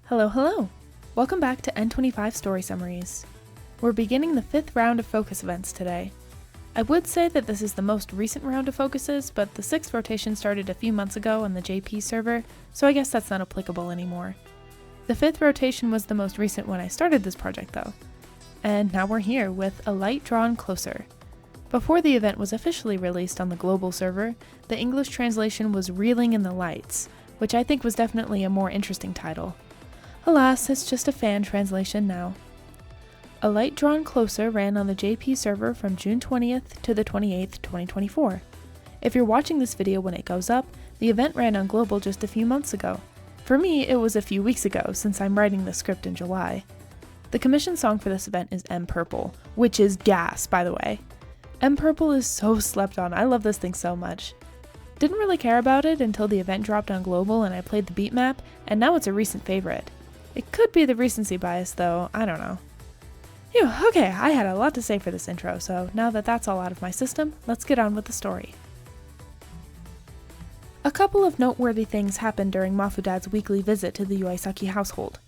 Hello! Welcome back to N25 Story Summaries. We're beginning the 5th round of focus events today. I would say that this is the most recent round of focuses, but the 6th rotation started a few months ago on the JP server, so I guess that's not applicable anymore. The 5th rotation was the most recent when I started this project though. And now we're here with A Light Drawn Closer. Before the event was officially released on the global server, the English translation was Reeling in the Lights, which I think was definitely a more interesting title. Alas, it's just a fan translation now. A Light Drawn Closer ran on the JP server from June 20th to the 28th, 2024. If you're watching this video when it goes up, the event ran on global just a few months ago. For me, it was a few weeks ago, since I'm writing the script in July. The commission song for this event is M Purple, which is gas, by the way. M Purple is so slept on, I love this thing so much. Didn't really care about it until the event dropped on global and I played the beat map, and now it's a recent favorite. It could be the recency bias though, I don't know. Phew, okay, I had a lot to say for this intro, so now that that's all out of my system, let's get on with the story. A couple of noteworthy things happened during Mafudad's weekly visit to the Uesaki household.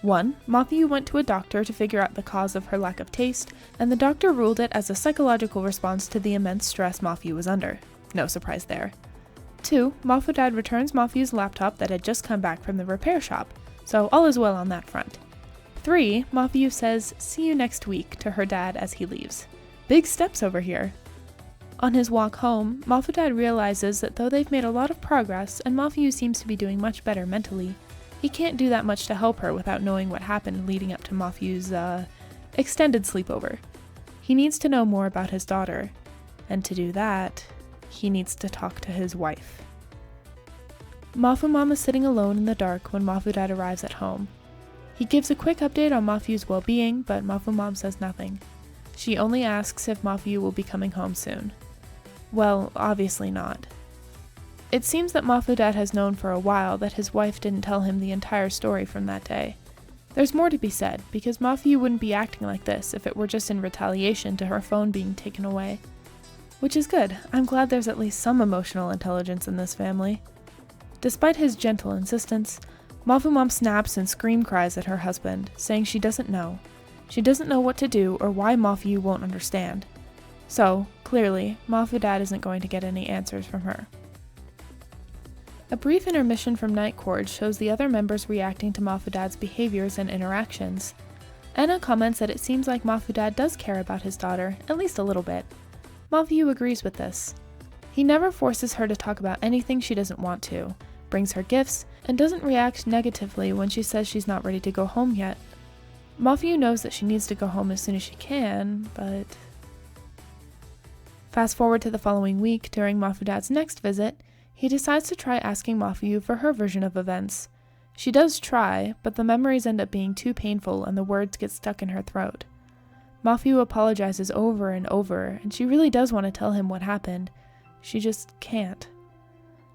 1. Mafuyu went to a doctor to figure out the cause of her lack of taste, and the doctor ruled it as a psychological response to the immense stress Mafuyu was under. No surprise there. 2. Mafudad returns Mafuyu's laptop that had just come back from the repair shop, so all is well on that front. 3. Mafuyu says, "See you next week," to her dad as he leaves. Big steps over here. On his walk home, Mafudad realizes that though they've made a lot of progress and Mafuyu seems to be doing much better mentally, he can't do that much to help her without knowing what happened leading up to Mafuyu's, extended sleepover. He needs to know more about his daughter, and to do that, he needs to talk to his wife. Mafumam is sitting alone in the dark when Mafudad arrives at home. He gives a quick update on Mafuyu's well-being, but Mafumam says nothing. She only asks if Mafuyu will be coming home soon. Well, obviously not. It seems that Mafudad has known for a while that his wife didn't tell him the entire story from that day. There's more to be said, because Mafuyu wouldn't be acting like this if it were just in retaliation to her phone being taken away. Which is good. I'm glad there's at least some emotional intelligence in this family. Despite his gentle insistence, Mafumam snaps and scream cries at her husband, saying she doesn't know. She doesn't know what to do or why Mafuyu won't understand. So, clearly, Mafudad isn't going to get any answers from her. A brief intermission from Night Court shows the other members reacting to Mafudad's behaviors and interactions. Enna comments that it seems like Mafudad does care about his daughter, at least a little bit. Mafuyu agrees with this. He never forces her to talk about anything she doesn't want to, brings her gifts, and doesn't react negatively when she says she's not ready to go home yet. Mafuyu knows that she needs to go home as soon as she can, but... Fast forward to the following week, during Mafudad's next visit, he decides to try asking Mafuyu for her version of events. She does try, but the memories end up being too painful and the words get stuck in her throat. Mafuyu apologizes over and over, and she really does want to tell him what happened. She just can't.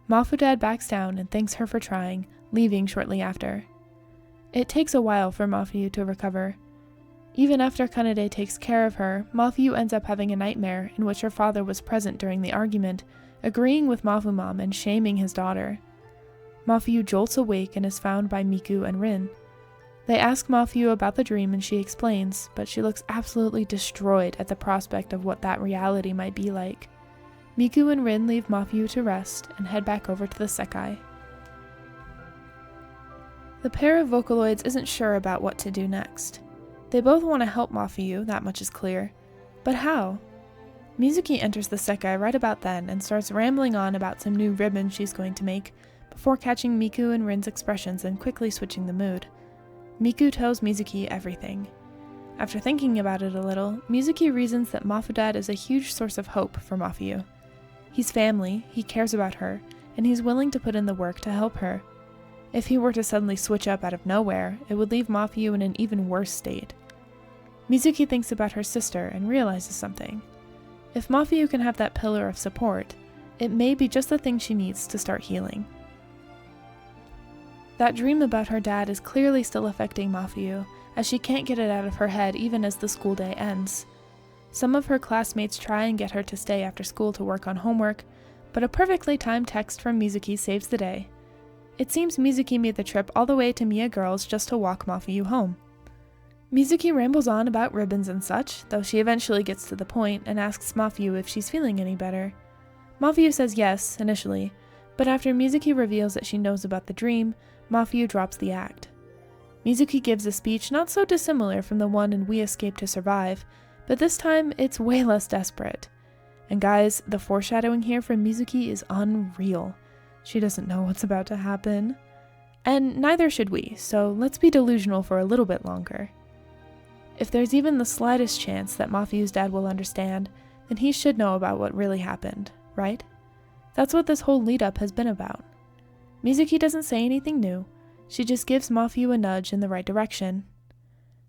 Mafudad backs down and thanks her for trying, leaving shortly after. It takes a while for Mafuyu to recover. Even after Kanade takes care of her, Mafuyu ends up having a nightmare in which her father was present during the argument, agreeing with Mafumam and shaming his daughter. Mafuyu jolts awake and is found by Miku and Rin. They ask Mafuyu about the dream and she explains, but she looks absolutely destroyed at the prospect of what that reality might be like. Miku and Rin leave Mafuyu to rest and head back over to the Sekai. The pair of Vocaloids isn't sure about what to do next. They both want to help Mafuyu, that much is clear. But how? Musique enters the Sekai right about then and starts rambling on about some new ribbons she's going to make, before catching Miku and Rin's expressions and quickly switching the mood. Miku tells Musique everything. After thinking about it a little, Musique reasons that Mafudad is a huge source of hope for Mafuyu. He's family, he cares about her, and he's willing to put in the work to help her. If he were to suddenly switch up out of nowhere, it would leave Mafuyu in an even worse state. Musique thinks about her sister and realizes something. If Mafuyu can have that pillar of support, it may be just the thing she needs to start healing. That dream about her dad is clearly still affecting Mafuyu, as she can't get it out of her head even as the school day ends. Some of her classmates try and get her to stay after school to work on homework, but a perfectly timed text from Musique saves the day. It seems Musique made the trip all the way to Mia Girls just to walk Mafuyu home. Musique rambles on about ribbons and such, though she eventually gets to the point and asks Mafuyu if she's feeling any better. Mafuyu says yes, initially, but after Musique reveals that she knows about the dream, Mafuyu drops the act. Musique gives a speech not so dissimilar from the one in We Escape to Survive, but this time it's way less desperate. And guys, the foreshadowing here from Musique is unreal. She doesn't know what's about to happen. And neither should we, so let's be delusional for a little bit longer. If there's even the slightest chance that Mafuyu's dad will understand, then he should know about what really happened, right? That's what this whole lead-up has been about. Musique doesn't say anything new, she just gives Mafuyu a nudge in the right direction.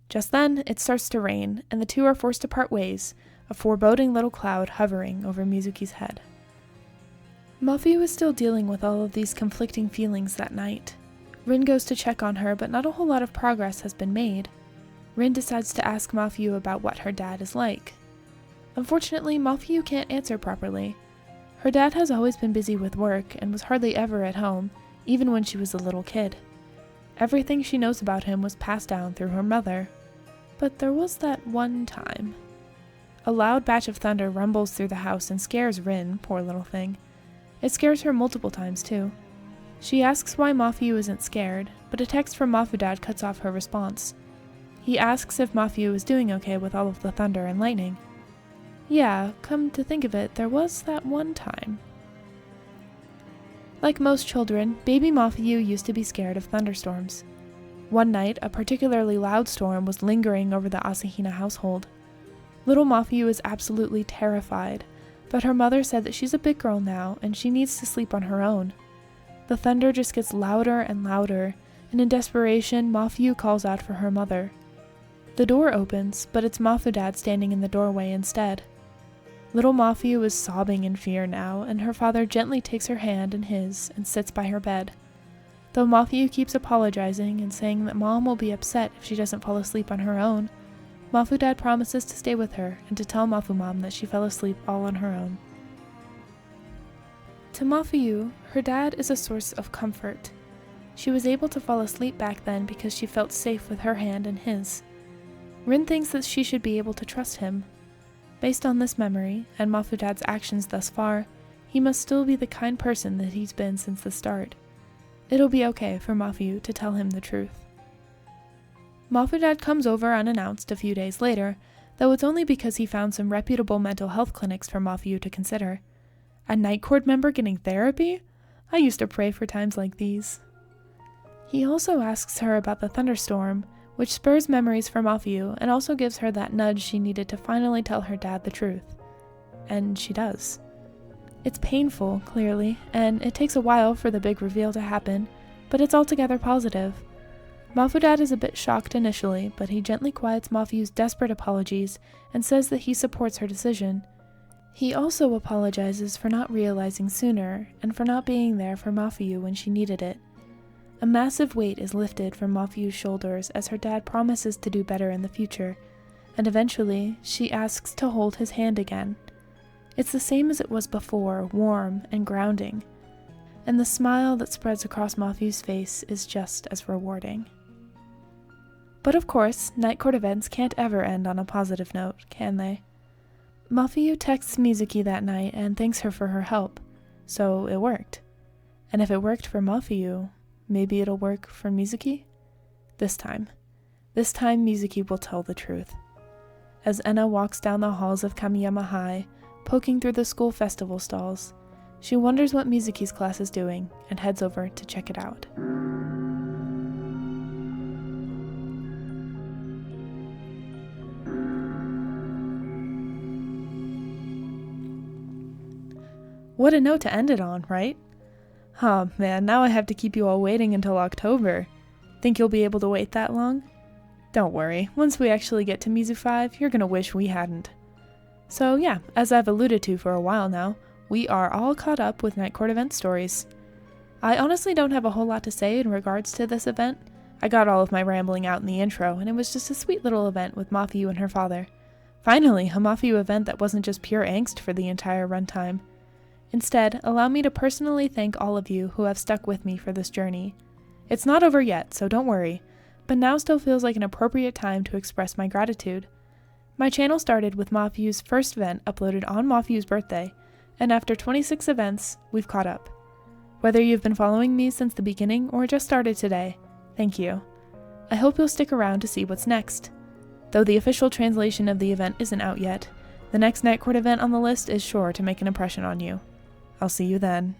Just then, it starts to rain, and the two are forced to part ways, a foreboding little cloud hovering over Musique's head. Mafuyu is still dealing with all of these conflicting feelings that night. Rin goes to check on her, but not a whole lot of progress has been made. Rin decides to ask Mafuyu about what her dad is like. Unfortunately, Mafuyu can't answer properly. Her dad has always been busy with work and was hardly ever at home, even when she was a little kid. Everything she knows about him was passed down through her mother. But there was that one time. A loud batch of thunder rumbles through the house and scares Rin, poor little thing. It scares her multiple times too. She asks why Mafuyu isn't scared, but a text from Mafudad cuts off her response. He asks if Mafuyu is doing okay with all of the thunder and lightning. Yeah, come to think of it, there was that one time. Like most children, baby Mafuyu used to be scared of thunderstorms. One night, a particularly loud storm was lingering over the Asahina household. Little Mafuyu is absolutely terrified, but her mother said that she's a big girl now and she needs to sleep on her own. The thunder just gets louder and louder, and in desperation, Mafuyu calls out for her mother. The door opens, but it's Mafudad standing in the doorway instead. Little Mafuyu is sobbing in fear now, and her father gently takes her hand in his and sits by her bed. Though Mafuyu keeps apologizing and saying that Mom will be upset if she doesn't fall asleep on her own, Mafudad promises to stay with her and to tell Mafumam that she fell asleep all on her own. To Mafuyu, her dad is a source of comfort. She was able to fall asleep back then because she felt safe with her hand in his. Rin thinks that she should be able to trust him. Based on this memory, and Mafudad's actions thus far, he must still be the kind person that he's been since the start. It'll be okay for Mafuyu to tell him the truth. Mafudad comes over unannounced a few days later, though it's only because he found some reputable mental health clinics for Mafuyu to consider. A Night Court member getting therapy? I used to pray for times like these. He also asks her about the thunderstorm, which spurs memories for Mafuyu and also gives her that nudge she needed to finally tell her dad the truth. And she does. It's painful, clearly, and it takes a while for the big reveal to happen, but it's altogether positive. Mafudad is a bit shocked initially, but he gently quiets Mafuyu's desperate apologies and says that he supports her decision. He also apologizes for not realizing sooner and for not being there for Mafuyu when she needed it. A massive weight is lifted from Mafuyu's shoulders as her dad promises to do better in the future, and eventually she asks to hold his hand again. It's the same as it was before, warm and grounding, and the smile that spreads across Mafuyu's face is just as rewarding. But of course, Night Court events can't ever end on a positive note, can they? Mafuyu texts Musique that night and thanks her for her help, so it worked. And if it worked for Mafuyu, maybe it'll work for Musique? This time Musique will tell the truth. As Enna walks down the halls of Kamiyama High, poking through the school festival stalls, she wonders what Musique's class is doing and heads over to check it out. What a note to end it on, right? Oh man, now I have to keep you all waiting until October. Think you'll be able to wait that long? Don't worry, once we actually get to Mizu 5, you're gonna wish we hadn't. So yeah, as I've alluded to for a while now, we are all caught up with Night Court event stories. I honestly don't have a whole lot to say in regards to this event. I got all of my rambling out in the intro, and it was just a sweet little event with Mafuyu and her father. Finally, a Mafuyu event that wasn't just pure angst for the entire runtime. Instead, allow me to personally thank all of you who have stuck with me for this journey. It's not over yet, so don't worry, but now still feels like an appropriate time to express my gratitude. My channel started with Mafuyu's first event uploaded on Mafuyu's birthday, and after 26 events, we've caught up. Whether you've been following me since the beginning or just started today, thank you. I hope you'll stick around to see what's next. Though the official translation of the event isn't out yet, the next Night Court event on the list is sure to make an impression on you. I'll see you then.